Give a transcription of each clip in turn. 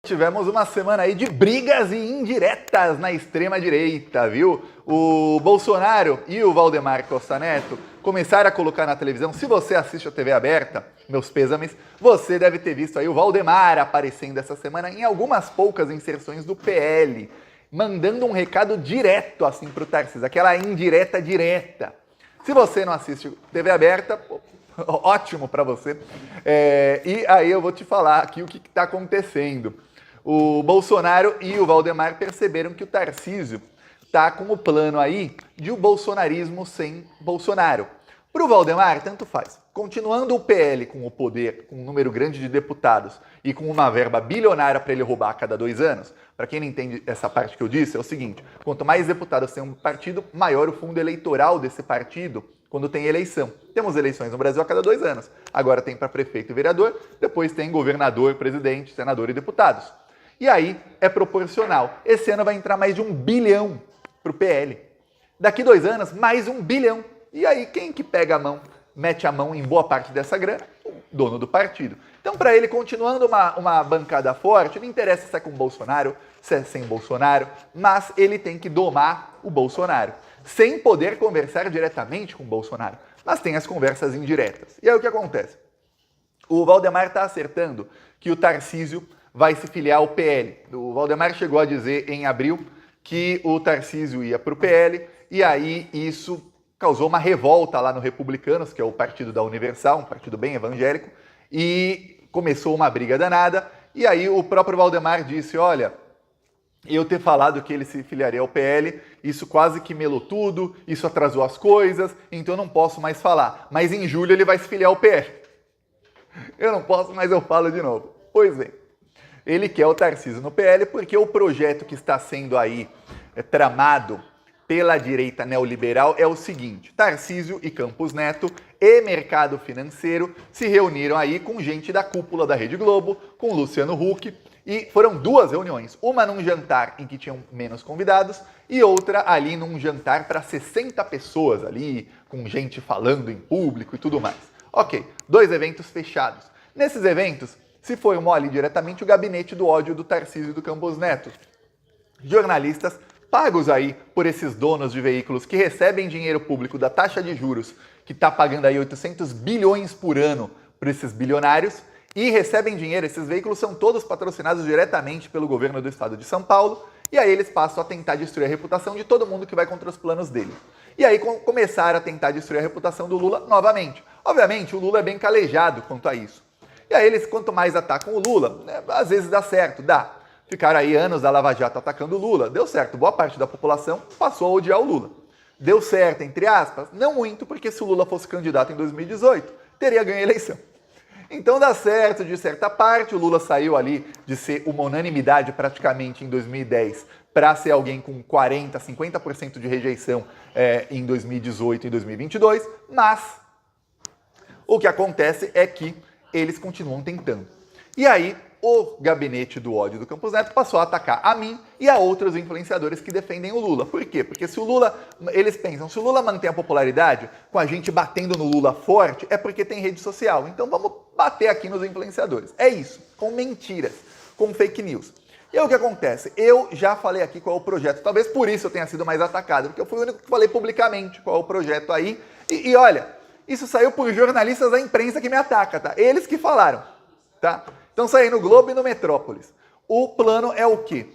Tivemos uma semana aí de brigas e indiretas na extrema-direita, viu? O Bolsonaro e o Valdemar Costa Neto começaram a colocar na televisão. Se você assiste a TV aberta, meus pêsames, você deve ter visto aí o Valdemar aparecendo essa semana em algumas poucas inserções do PL, mandando um recado direto assim pro Tarcísio, aquela indireta direta. Se você não assiste TV aberta, pô, ótimo para você. E aí eu vou te falar aqui o que está acontecendo. O Bolsonaro e o Valdemar perceberam que o Tarcísio está com o plano aí de o bolsonarismo sem Bolsonaro. Para o Valdemar, tanto faz. Continuando o PL com o poder, com um número grande de deputados e com uma verba bilionária para ele roubar a cada 2 anos, para quem não entende essa parte que eu disse, é o seguinte: quanto mais deputados tem um partido, maior o fundo eleitoral desse partido quando tem eleição. Temos eleições no Brasil a cada 2 anos. Agora tem para prefeito e vereador, depois tem governador, presidente, senador e deputados. E aí é proporcional. Esse ano vai entrar mais de 1 bilhão para o PL. Daqui 2 anos, mais 1 bilhão. E aí quem que pega a mão, mete a mão em boa parte dessa grana? O dono do partido. Então, para ele, continuando uma bancada forte, não interessa se é com Bolsonaro, se é sem Bolsonaro, mas ele tem que domar o Bolsonaro, sem poder conversar diretamente com o Bolsonaro. Mas tem as conversas indiretas. E aí o que acontece? O Valdemar está acertando que o Tarcísio vai se filiar ao PL. O Valdemar chegou a dizer em abril que o Tarcísio ia para o PL, e aí isso causou uma revolta lá no Republicanos, que é o partido da Universal, um partido bem evangélico, e começou uma briga danada. E aí o próprio Valdemar disse: olha, eu ter falado que ele se filiaria ao PL, isso quase que melou tudo, isso atrasou as coisas, então eu não posso mais falar. Mas em julho ele vai se filiar ao PL. Eu não posso, mas eu falo de novo. Pois bem, ele quer o Tarcísio no PL porque o projeto que está sendo aí tramado pela direita neoliberal é o seguinte: Tarcísio e Campos Neto e mercado financeiro se reuniram aí com gente da cúpula da Rede Globo, com Luciano Huck, e foram 2 reuniões, uma num jantar em que tinham menos convidados e outra ali num jantar para 60 pessoas ali, com gente falando em público e tudo mais. Ok, 2 eventos fechados. Nesses eventos se formou ali diretamente o gabinete do ódio do Tarcísio e do Campos Neto. Jornalistas pagos aí por esses donos de veículos que recebem dinheiro público da taxa de juros, que está pagando aí 800 bilhões por ano por esses bilionários, e recebem dinheiro, esses veículos são todos patrocinados diretamente pelo governo do estado de São Paulo, e aí eles passam a tentar destruir a reputação de todo mundo que vai contra os planos dele. E aí começaram a tentar destruir a reputação do Lula novamente. Obviamente, o Lula é bem calejado quanto a isso. E aí eles, quanto mais atacam o Lula, né, às vezes dá certo, dá. Ficaram aí anos da Lava Jato atacando o Lula, deu certo, boa parte da população passou a odiar o Lula. Deu certo, entre aspas? Não muito, porque se o Lula fosse candidato em 2018, teria ganho a eleição. Então dá certo de certa parte, o Lula saiu ali de ser uma unanimidade praticamente em 2010 para ser alguém com 40%, 50% de rejeição em 2018 e 2022, mas o que acontece é que eles continuam tentando. E aí o gabinete do ódio do Campos Neto passou a atacar a mim e a outros influenciadores que defendem o Lula. Por quê? Porque se o Lula, eles pensam, se o Lula mantém a popularidade, com a gente batendo no Lula forte, é porque tem rede social. Então vamos bater aqui nos influenciadores. É isso, com mentiras, com fake news. E aí o que acontece? Eu já falei aqui qual é o projeto, talvez por isso eu tenha sido mais atacado, porque eu fui o único que falei publicamente qual é o projeto aí. E olha, isso saiu por jornalistas da imprensa que me atacam, tá? Eles que falaram, tá? Então saiu no Globo e no Metrópolis. O plano é o quê?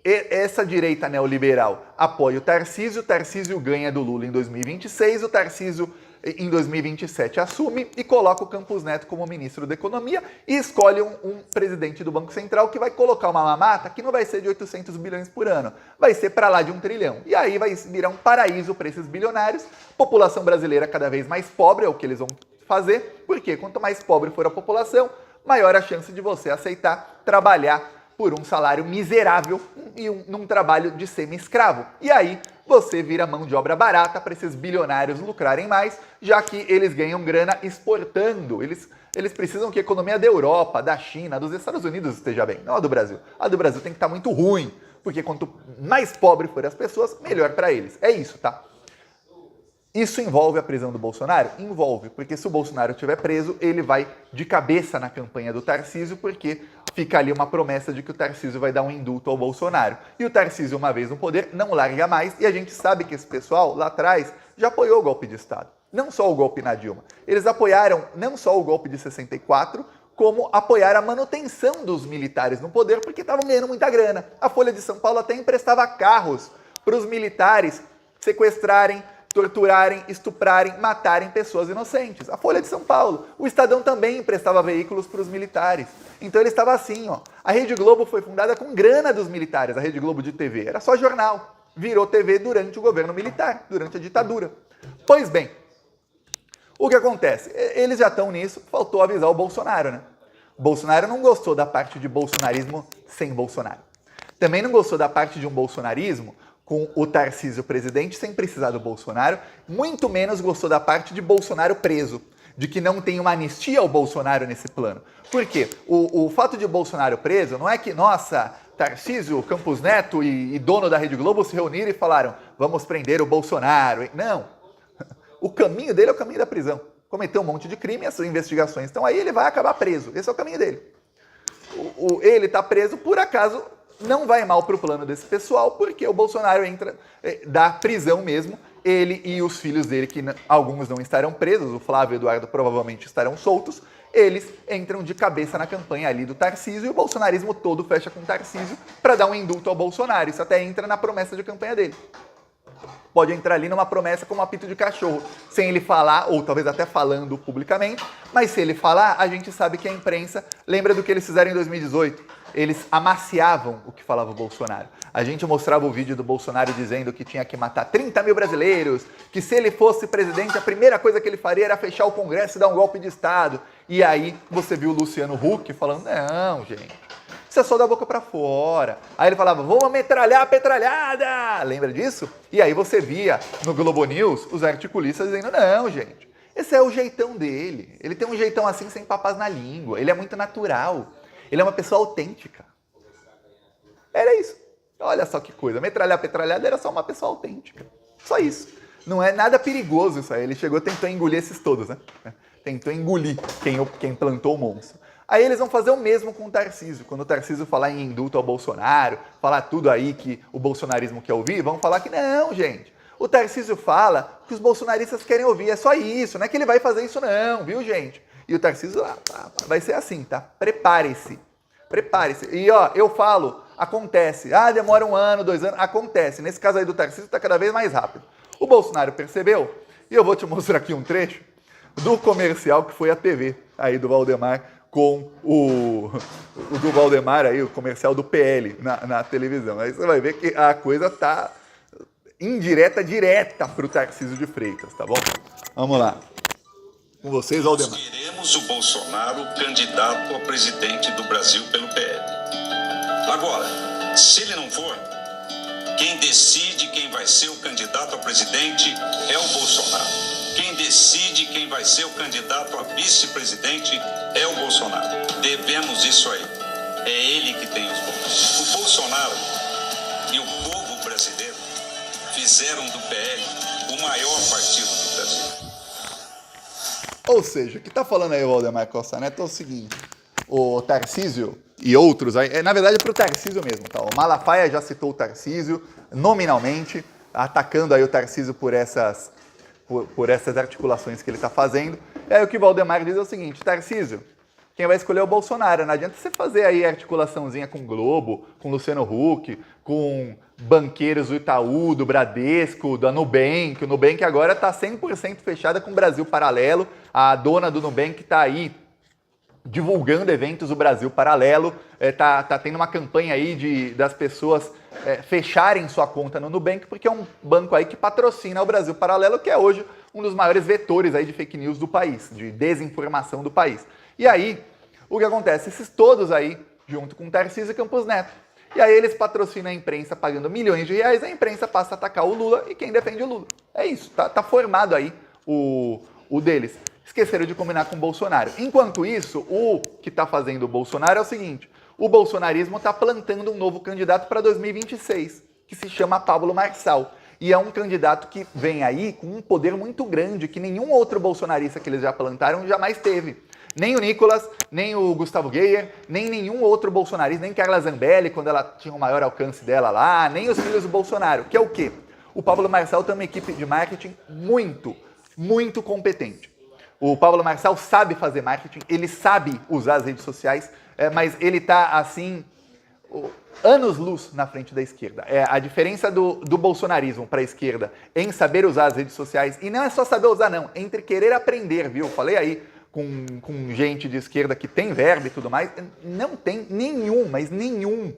Essa direita neoliberal apoia o Tarcísio ganha do Lula em 2026, o Tarcísio em 2027 assume e coloca o Campos Neto como ministro da Economia e escolhe um presidente do Banco Central que vai colocar uma mamata que não vai ser de 800 bilhões por ano, vai ser para lá de 1 trilhão. E aí vai virar um paraíso para esses bilionários, população brasileira cada vez mais pobre, é o que eles vão fazer, porque quanto mais pobre for a população, maior a chance de você aceitar trabalhar por um salário miserável e num trabalho de semi-escravo. E aí você vira mão de obra barata para esses bilionários lucrarem mais, já que eles ganham grana exportando. Eles precisam que a economia da Europa, da China, dos Estados Unidos esteja bem, não a do Brasil. A do Brasil tem que estar muito ruim, porque quanto mais pobre forem as pessoas, melhor para eles. É isso, tá? Isso envolve a prisão do Bolsonaro? Envolve, porque se o Bolsonaro estiver preso, ele vai de cabeça na campanha do Tarcísio, porque fica ali uma promessa de que o Tarcísio vai dar um indulto ao Bolsonaro. E o Tarcísio, uma vez no poder, não larga mais, e a gente sabe que esse pessoal, lá atrás, já apoiou o golpe de Estado. Não só o golpe na Dilma. Eles apoiaram não só o golpe de 64, como apoiaram a manutenção dos militares no poder, porque estavam ganhando muita grana. A Folha de São Paulo até emprestava carros para os militares sequestrarem, torturarem, estuprarem, matarem pessoas inocentes. A Folha de São Paulo. O Estadão também emprestava veículos para os militares. Então ele estava assim, ó. A Rede Globo foi fundada com grana dos militares, a Rede Globo de TV. Era só jornal. Virou TV durante o governo militar, durante a ditadura. Pois bem, o que acontece? Eles já estão nisso, faltou avisar o Bolsonaro, né? O Bolsonaro não gostou da parte de bolsonarismo sem Bolsonaro. Também não gostou da parte de um bolsonarismo com o Tarcísio presidente sem precisar do Bolsonaro, muito menos gostou da parte de Bolsonaro preso, de que não tem uma anistia ao Bolsonaro nesse plano. Por quê? O fato de Bolsonaro preso não é que, nossa, Tarcísio, Campos Neto e dono da Rede Globo se reuniram e falaram, vamos prender o Bolsonaro. Não. O caminho dele é o caminho da prisão. Cometeu um monte de crime, essas investigações estão aí, ele vai acabar preso. Esse é o caminho dele. Ele está preso, por acaso, não vai mal para o plano desse pessoal, porque o Bolsonaro entra da prisão mesmo, ele e os filhos dele, que alguns não estarão presos, o Flávio e o Eduardo provavelmente estarão soltos, eles entram de cabeça na campanha ali do Tarcísio e o bolsonarismo todo fecha com o Tarcísio para dar um indulto ao Bolsonaro. Isso até entra na promessa de campanha dele. Pode entrar ali numa promessa como um apito de cachorro, sem ele falar, ou talvez até falando publicamente, mas se ele falar, a gente sabe que a imprensa lembra do que eles fizeram em 2018. Eles amaciavam o que falava o Bolsonaro. A gente mostrava o vídeo do Bolsonaro dizendo que tinha que matar 30 mil brasileiros, que se ele fosse presidente, a primeira coisa que ele faria era fechar o Congresso e dar um golpe de Estado. E aí você viu o Luciano Huck falando, não, gente, isso é só da boca pra fora. Aí ele falava, vamos metralhar a petralhada! Lembra disso? E aí você via no Globo News os articulistas dizendo, não, gente, esse é o jeitão dele. Ele tem um jeitão assim sem papas na língua. Ele é muito natural. Ele é uma pessoa autêntica. Era isso. Olha só que coisa. Metralhar a petralhada era só uma pessoa autêntica. Só isso. Não é nada perigoso isso aí. Ele chegou, tentou engolir esses todos, né? Tentou engolir quem plantou o monstro. Aí eles vão fazer o mesmo com o Tarcísio. Quando o Tarcísio falar em indulto ao Bolsonaro, falar tudo aí que o bolsonarismo quer ouvir, vão falar que não, gente. O Tarcísio fala que os bolsonaristas querem ouvir. É só isso. Não é que ele vai fazer isso não, viu, gente? E o Tarcísio vai ser assim, tá? Prepare-se. Prepare-se. E ó, eu falo, acontece. Ah, demora 1 ano, 2 anos. Acontece. Nesse caso aí do Tarcísio está cada vez mais rápido. O Bolsonaro percebeu, e eu vou te mostrar aqui um trecho do comercial que foi a TV aí do Valdemar com o do Valdemar aí, o comercial do PL na televisão. Aí você vai ver que a coisa tá indireta, direta pro Tarcísio de Freitas, tá bom? Vamos lá. Com vocês, Valdemar. Nós queremos o Bolsonaro candidato a presidente do Brasil pelo PL. Agora, se ele não for, quem decide quem vai ser o candidato a presidente é o Bolsonaro. Quem decide quem vai ser o candidato a vice-presidente é o Bolsonaro. Devemos isso aí. É ele que tem os votos. O Bolsonaro e o povo brasileiro fizeram do PL o maior partido do Brasil. Ou seja, o que está falando aí o Valdemar Costa Neto é o seguinte, o Tarcísio e outros, na verdade é para o Tarcísio mesmo, tá? O Malafaia já citou o Tarcísio nominalmente, atacando aí o Tarcísio por essas articulações que ele está fazendo. E aí o que o Valdemar diz é o seguinte, Tarcísio, quem vai escolher é o Bolsonaro, não adianta você fazer aí articulaçãozinha com o Globo, com o Luciano Huck, com banqueiros do Itaú, do Bradesco, da Nubank. O Nubank agora está 100% fechada com o Brasil Paralelo. A dona do Nubank está aí divulgando eventos do Brasil Paralelo. Tá tendo uma campanha aí das pessoas fecharem sua conta no Nubank, porque é um banco aí que patrocina o Brasil Paralelo, que é hoje um dos maiores vetores aí de fake news do país, de desinformação do país. E aí, o que acontece? Esses todos aí, junto com Tarcísio e Campos Neto. E aí eles patrocinam a imprensa pagando milhões de reais, a imprensa passa a atacar o Lula e quem defende o Lula. É isso, tá formado aí o deles. Esqueceram de combinar com o Bolsonaro. Enquanto isso, o que está fazendo o Bolsonaro é o seguinte, o bolsonarismo está plantando um novo candidato para 2026, que se chama Pablo Marçal. E é um candidato que vem aí com um poder muito grande, que nenhum outro bolsonarista que eles já plantaram jamais teve. Nem o Nicolas, nem o Gustavo Geyer, nem nenhum outro bolsonarista, nem Carla Zambelli, quando ela tinha o maior alcance dela lá, nem os filhos do Bolsonaro, que é o quê? O Pablo Marçal tem uma equipe de marketing muito competente. O Pablo Marçal sabe fazer marketing, ele sabe usar as redes sociais, mas ele está, assim, anos-luz na frente da esquerda. A diferença do bolsonarismo para a esquerda em saber usar as redes sociais, e não é só saber usar não, é entre querer aprender, viu? Falei aí com gente de esquerda que tem verba e tudo mais, não tem nenhum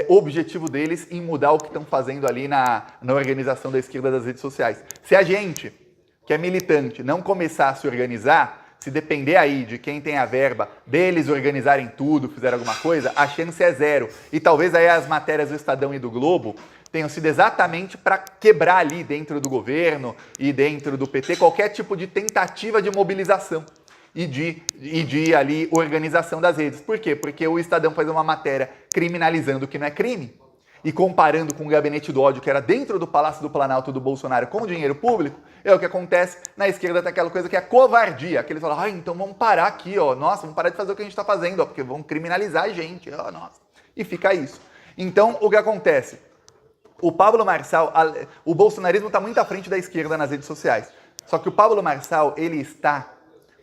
objetivo deles em mudar o que estão fazendo ali na organização da esquerda das redes sociais. Se a gente, que é militante, não começar a se organizar, se depender aí de quem tem a verba, deles organizarem tudo, fizer alguma coisa, a chance é zero. E talvez aí as matérias do Estadão e do Globo tenham sido exatamente para quebrar ali dentro do governo e dentro do PT qualquer tipo de tentativa de mobilização e de ali organização das redes. Por quê? Porque o Estadão faz uma matéria criminalizando o que não é crime e comparando com o gabinete do ódio que era dentro do Palácio do Planalto do Bolsonaro com o dinheiro público, é o que acontece na esquerda, tem aquela coisa que é covardia, que eles falam, então vamos parar aqui, ó, nossa, vamos parar de fazer o que a gente está fazendo, ó, porque vão criminalizar a gente, ó, nossa, e fica isso. Então, o que acontece? O Pablo Marçal, o bolsonarismo está muito à frente da esquerda nas redes sociais, só que o Pablo Marçal, ele está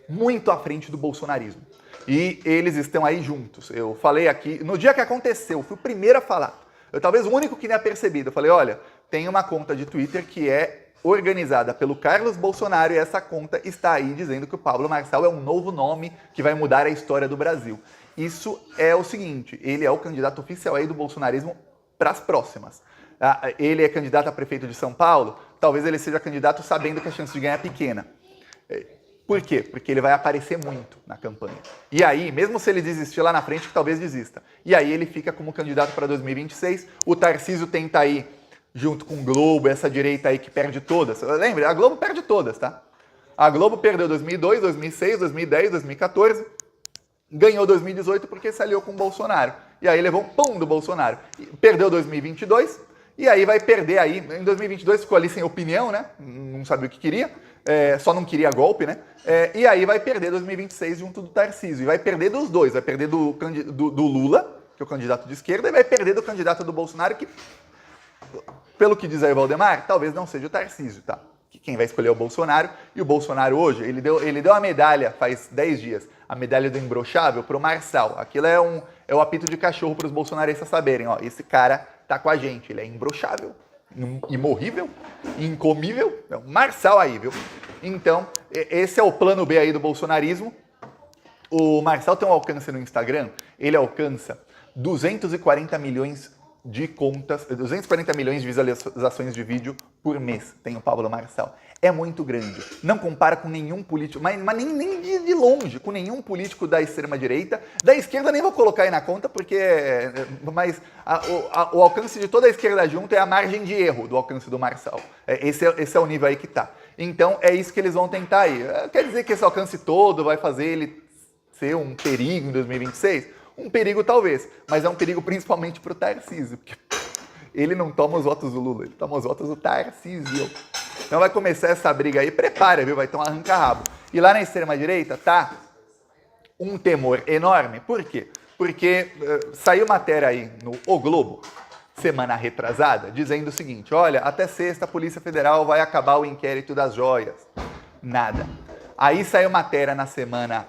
muito à frente do bolsonarismo. E eles estão aí juntos. Eu falei aqui, no dia que aconteceu, fui o primeiro a falar. Eu talvez o único que tenha percebido. Eu falei, olha, tem uma conta de Twitter que é organizada pelo Carlos Bolsonaro e essa conta está aí dizendo que o Pablo Marçal é um novo nome que vai mudar a história do Brasil. Isso é o seguinte, ele é o candidato oficial aí do bolsonarismo para as próximas. Ele é candidato a prefeito de São Paulo, talvez ele seja candidato sabendo que a chance de ganhar é pequena. Por quê? Porque ele vai aparecer muito na campanha. E aí, mesmo se ele desistir lá na frente, que talvez desista. E aí ele fica como candidato para 2026. O Tarcísio tenta aí, junto com o Globo, essa direita aí que perde todas. Lembra? A Globo perde todas, tá? A Globo perdeu 2002, 2006, 2010, 2014. Ganhou 2018 porque se aliou com o Bolsonaro. E aí levou um pão do Bolsonaro. Perdeu 2022. E aí vai perder aí, em 2022 ficou ali sem opinião, né? Não sabia o que queria, só não queria golpe, né? E aí vai perder 2026 junto do Tarcísio. E vai perder dos dois, vai perder do Lula, que é o candidato de esquerda, e vai perder do candidato do Bolsonaro, que, pelo que diz aí o Valdemar, talvez não seja o Tarcísio, tá? Que quem vai escolher é o Bolsonaro. E o Bolsonaro hoje, ele deu a medalha, faz 10 dias, a medalha do imbrochável pro Marçal. Aquilo é o apito de cachorro para os bolsonaristas saberem, ó, esse cara tá com a gente, ele é imbrochável, imorrível, incomível, é um Marçal aí, viu? Então, esse é o plano B aí do bolsonarismo. O Marçal tem um alcance no Instagram, ele alcança 240 milhões de contas, 240 milhões de visualizações de vídeo por mês, tem o Pablo Marçal. É muito grande. Não compara com nenhum político, mas nem de longe, com nenhum político da extrema-direita. Da esquerda nem vou colocar aí na conta, porque... Mas o alcance de toda a esquerda junto é a margem de erro do alcance do Marçal. Esse é o nível aí que tá. Então, é isso que eles vão tentar aí. Quer dizer que esse alcance todo vai fazer ele ser um perigo em 2026? Um perigo talvez, mas é um perigo principalmente pro Tarcísio, porque ele não toma os votos do Lula, ele toma os votos do Tarcísio. Então vai começar essa briga aí, prepara, viu? Vai ter um arranca-rabo. E lá na extrema-direita tá um temor enorme. Por quê? Porque saiu matéria aí no O Globo, semana retrasada, dizendo o seguinte, olha, até sexta a Polícia Federal vai acabar o inquérito das joias. Nada. Aí saiu matéria na semana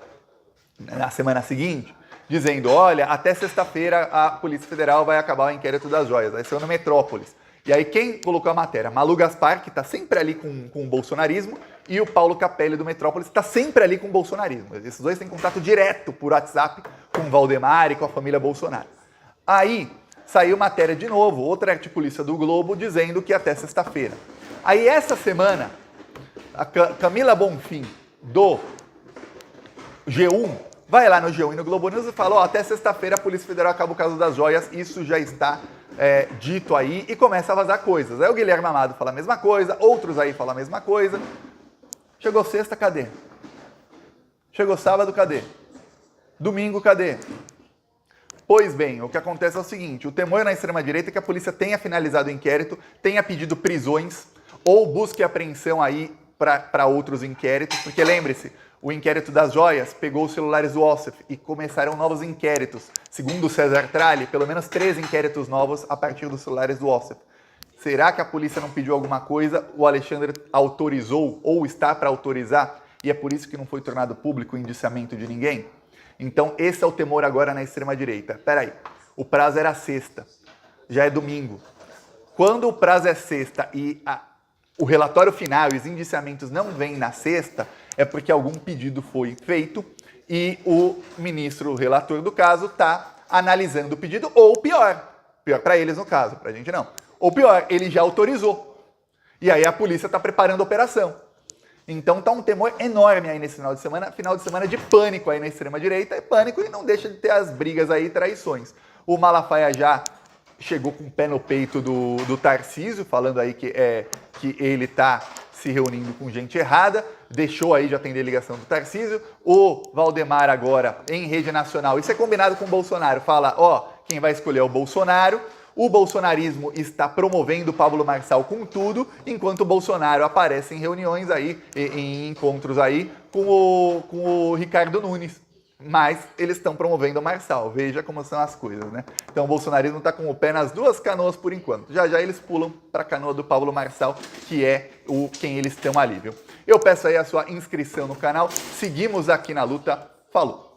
seguinte, dizendo, olha, até sexta-feira a Polícia Federal vai acabar o inquérito das joias. Aí saiu no Metrópolis. E aí quem colocou a matéria? Malu Gaspar, que está sempre ali com o bolsonarismo, e o Paulo Capelli do Metrópolis, que está sempre ali com o bolsonarismo. Esses dois têm contato direto por WhatsApp com o Valdemar e com a família Bolsonaro. Aí saiu matéria de novo, outra articulista do Globo, dizendo que até sexta-feira. Aí essa semana, a Camila Bonfim, do G1, vai lá no G1 e no Globo News e fala, ó, até sexta-feira a Polícia Federal acaba o caso das joias, isso já está dito aí, e começa a vazar coisas. Aí o Guilherme Amado fala a mesma coisa, outros aí falam a mesma coisa. Chegou sexta, cadê? Chegou sábado, cadê? Domingo, cadê? Pois bem, o que acontece é o seguinte, o temor na extrema-direita é que a polícia tenha finalizado o inquérito, tenha pedido prisões, ou busque apreensão aí para outros inquéritos, porque lembre-se, O inquérito das joias pegou os celulares do Ossef e começaram novos inquéritos. Segundo o César Tralli, pelo menos 3 inquéritos novos a partir dos celulares do Ossef. Será que a polícia não pediu alguma coisa? O Alexandre autorizou ou está para autorizar? E é por isso que não foi tornado público o indiciamento de ninguém? Então esse é o temor agora na extrema-direita. Peraí, o prazo era sexta, já é domingo. Quando o prazo é sexta e o relatório final e os indiciamentos não vêm na sexta, é porque algum pedido foi feito e o ministro relator do caso está analisando o pedido, ou pior para eles no caso, para a gente não. Ou pior, ele já autorizou. E aí a polícia está preparando a operação. Então tá um temor enorme aí nesse final de semana de pânico aí na extrema-direita, pânico e não deixa de ter as brigas aí, traições. O Malafaia já chegou com o pé no peito do Tarcísio, falando aí que ele está se reunindo com gente errada, deixou aí de atender a ligação do Tarcísio. O Valdemar agora, em rede nacional, isso é combinado com o Bolsonaro, fala, quem vai escolher é o Bolsonaro. O bolsonarismo está promovendo o Pablo Marçal com tudo, enquanto o Bolsonaro aparece em reuniões aí, em encontros aí, com o Ricardo Nunes. Mas eles estão promovendo o Marçal. Veja como são as coisas, né? Então o bolsonarismo está com o pé nas duas canoas por enquanto. Já já eles pulam para a canoa do Pablo Marçal, que é quem eles estão ali, viu? Eu peço aí a sua inscrição no canal. Seguimos aqui na luta. Falou!